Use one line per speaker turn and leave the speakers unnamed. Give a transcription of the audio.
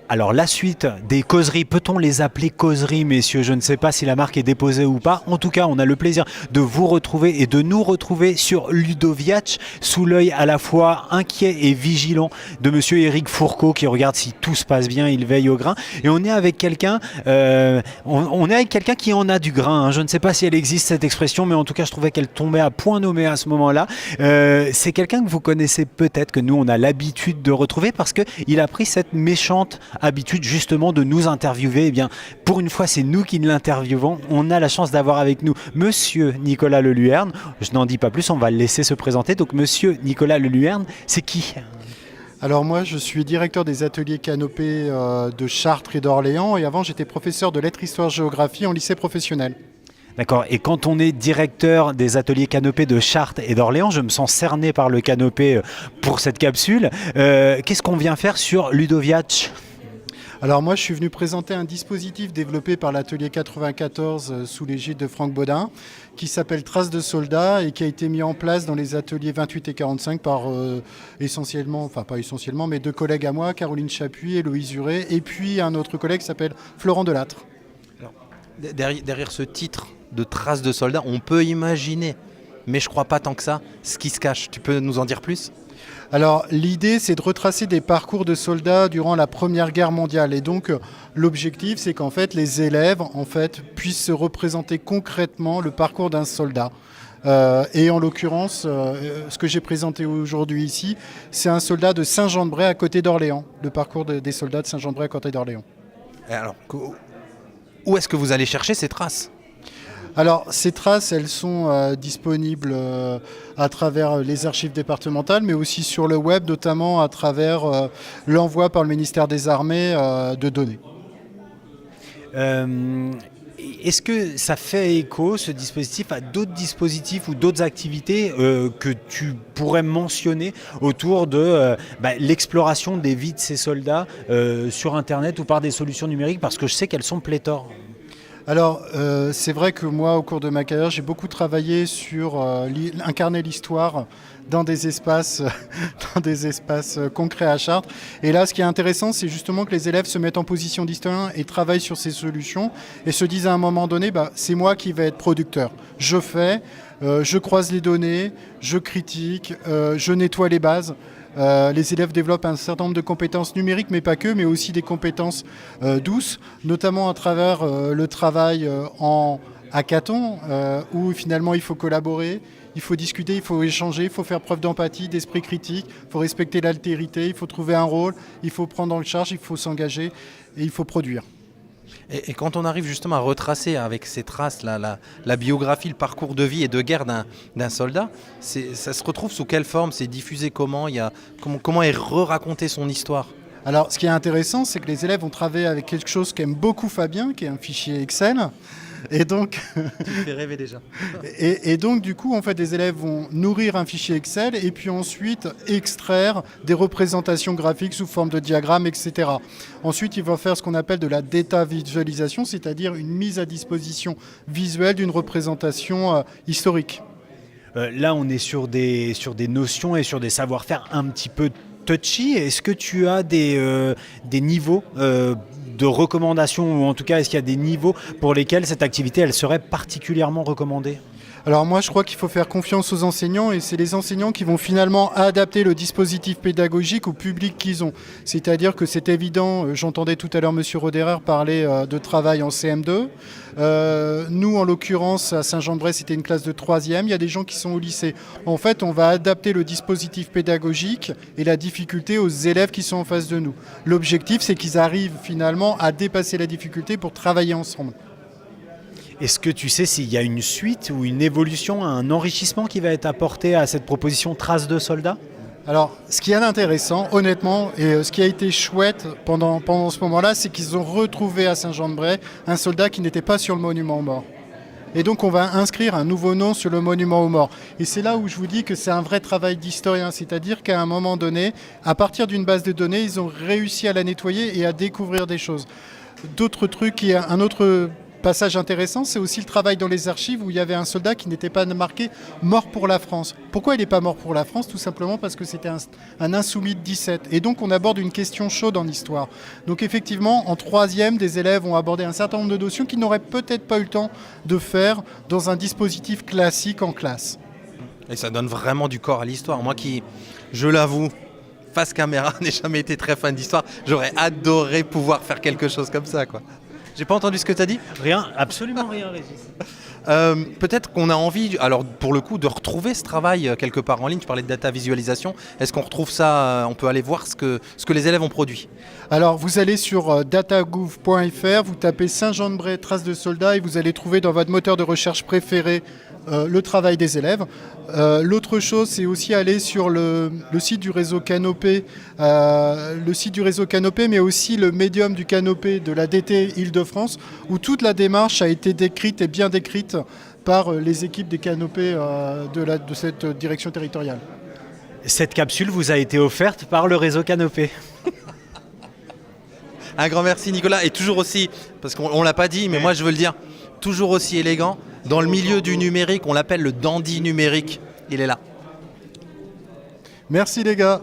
Alors la suite des causeries, peut-on les appeler causeries, messieurs? Je ne sais pas si la marque est déposée ou pas. En tout cas, on a le plaisir de vous retrouver et de nous retrouver sur Ludoviac, sous l'œil à la fois inquiet et vigilant de monsieur Éric Fourcault qui regarde si tout se passe bien, il veille au grain. Et on est avec quelqu'un on est avec quelqu'un qui en a du grain. Hein. Je ne sais pas si elle existe cette expression, mais en tout cas, je trouvais qu'elle tombait à point nommé à ce moment-là. C'est quelqu'un que vous connaissez peut-être, que nous, on a l'habitude de retrouver parce qu'il a pris cette méchante habitude justement de nous interviewer. Eh bien, pour une fois, c'est nous qui l'interviewons. On a la chance d'avoir avec nous Monsieur Nicolas Leluerne. Je n'en dis pas plus, on va le laisser se présenter. Donc, Monsieur Nicolas Leluerne, c'est qui?
Alors moi, je suis directeur des ateliers Canopée de Chartres et d'Orléans. Et avant, j'étais professeur de lettres, histoire, géographie en lycée professionnel.
D'accord. Et quand on est directeur des ateliers Canopée de Chartres et d'Orléans, je me sens cerné par le Canopée pour cette capsule. Qu'est-ce qu'on vient faire sur Ludoviac?
Alors moi, je suis venu présenter un dispositif développé par l'atelier 94 sous l'égide de Franck Baudin, qui s'appelle Traces de soldats et qui a été mis en place dans les ateliers 28 et 45 par essentiellement, enfin pas essentiellement, mais deux collègues à moi, Caroline Chapuis et Loïse Huret, et puis un autre collègue qui s'appelle Florent Delattre.
Alors, derrière ce titre de Traces de soldats, on peut imaginer, mais je crois pas tant que ça, ce qui se cache. Tu peux nous en dire plus ?
Alors l'idée, c'est de retracer des parcours de soldats durant la Première Guerre mondiale. Et donc l'objectif, c'est qu'en fait les élèves puissent se représenter concrètement le parcours d'un soldat. Et en l'occurrence, ce que j'ai présenté aujourd'hui ici, c'est un soldat de Saint-Jean-de-Bray à côté d'Orléans. Le parcours des soldats de Saint-Jean-de-Bray à côté d'Orléans.
Alors, où est-ce que vous allez chercher ces traces ?
Alors, ces traces, elles sont disponibles à travers les archives départementales, mais aussi sur le web, notamment à travers l'envoi par le ministère des Armées de données.
Est-ce que ça fait écho, ce dispositif, à d'autres dispositifs ou d'autres activités que tu pourrais mentionner autour de l'exploration des vies de ces soldats sur Internet ou par des solutions numériques? Parce que je sais qu'elles sont pléthores.
Alors, c'est vrai que moi, au cours de ma carrière, j'ai beaucoup travaillé sur incarner l'histoire dans des espaces, dans des espaces concrets à Chartres. Et là, ce qui est intéressant, c'est justement que les élèves se mettent en position d'historien et travaillent sur ces solutions et se disent à un moment donné, c'est moi qui vais être producteur. Je fais, je croise les données, je critique, je nettoie les bases. Les élèves développent un certain nombre de compétences numériques, mais pas que, mais aussi des compétences douces, notamment à travers le travail en hackathon, où finalement il faut collaborer, il faut discuter, il faut échanger, il faut faire preuve d'empathie, d'esprit critique, il faut respecter l'altérité, il faut trouver un rôle, il faut prendre en charge, il faut s'engager et il faut produire.
Et quand on arrive justement à retracer avec ces traces la biographie, le parcours de vie et de guerre d'un soldat, ça se retrouve sous quelle forme? C'est diffusé comment? Comment est re-racontée son histoire?
Alors, ce qui est intéressant, c'est que les élèves ont travaillé avec quelque chose qu'aime beaucoup Fabien, qui est un fichier Excel. Et donc,
tu me fais rêver déjà.
et donc, du coup, en fait, les élèves vont nourrir un fichier Excel et puis ensuite extraire des représentations graphiques sous forme de diagrammes, etc. Ensuite, ils vont faire ce qu'on appelle de la data visualisation, c'est-à-dire une mise à disposition visuelle d'une représentation historique.
Là, on est sur des notions et sur des savoir-faire un petit peu touchy. Est-ce que tu as des niveaux de recommandation, ou en tout cas, est-ce qu'il y a des niveaux pour lesquels cette activité, elle serait particulièrement recommandée ?
Alors moi, je crois qu'il faut faire confiance aux enseignants et c'est les enseignants qui vont finalement adapter le dispositif pédagogique au public qu'ils ont. C'est-à-dire que c'est évident, j'entendais tout à l'heure M. Roderer parler de travail en CM2. Nous, en l'occurrence, à Saint-Jean-de-Bray, c'était une classe de 3e. Il y a des gens qui sont au lycée. En fait, on va adapter le dispositif pédagogique et la difficulté aux élèves qui sont en face de nous. L'objectif, c'est qu'ils arrivent finalement à dépasser la difficulté pour travailler ensemble.
Est-ce que tu sais s'il y a une suite ou une évolution, un enrichissement qui va être apporté à cette proposition Traces de soldats ?
Alors, ce qui est intéressant, honnêtement, et ce qui a été chouette pendant ce moment-là, c'est qu'ils ont retrouvé à Saint-Jean-de-Bray un soldat qui n'était pas sur le monument aux morts. Et donc, on va inscrire un nouveau nom sur le monument aux morts. Et c'est là où je vous dis que c'est un vrai travail d'historien, c'est-à-dire qu'à un moment donné, à partir d'une base de données, ils ont réussi à la nettoyer et à découvrir des choses. D'autres trucs, un autre passage intéressant, c'est aussi le travail dans les archives où il y avait un soldat qui n'était pas marqué mort pour la France. Pourquoi il n'est pas mort pour la France? Tout simplement parce que c'était un insoumis de 17. Et donc on aborde une question chaude en histoire. Donc effectivement, en troisième, des élèves ont abordé un certain nombre de notions qu'ils n'auraient peut-être pas eu le temps de faire dans un dispositif classique en classe.
Et ça donne vraiment du corps à l'histoire. Moi qui, je l'avoue, face caméra, n'ai jamais été très fan d'histoire, j'aurais adoré pouvoir faire quelque chose comme ça, quoi. J'ai pas entendu ce que tu as dit.
Rien, absolument rien, Régis.
Peut-être qu'on a envie, alors pour le coup, de retrouver ce travail quelque part en ligne. Tu parlais de data visualisation. Est-ce qu'on retrouve ça, on peut aller voir ce que les élèves ont produit?
Alors vous allez sur datagouv.fr, vous tapez Saint-Jean-de-Bray, traces de soldats et vous allez trouver dans votre moteur de recherche préféré le travail des élèves. L'autre chose, c'est aussi aller sur le site du réseau Canopé, mais aussi le médium du Canopé de la DT Île-de-France, où toute la démarche a été décrite et bien décrite par les équipes des Canopés de cette direction territoriale.
Cette capsule vous a été offerte par le réseau Canopé.
Un grand merci Nicolas, et toujours aussi, parce qu'on ne l'a pas dit, mais moi je veux le dire, toujours aussi élégant. Dans le milieu du numérique, on l'appelle le dandy numérique. Il est là.
Merci les gars.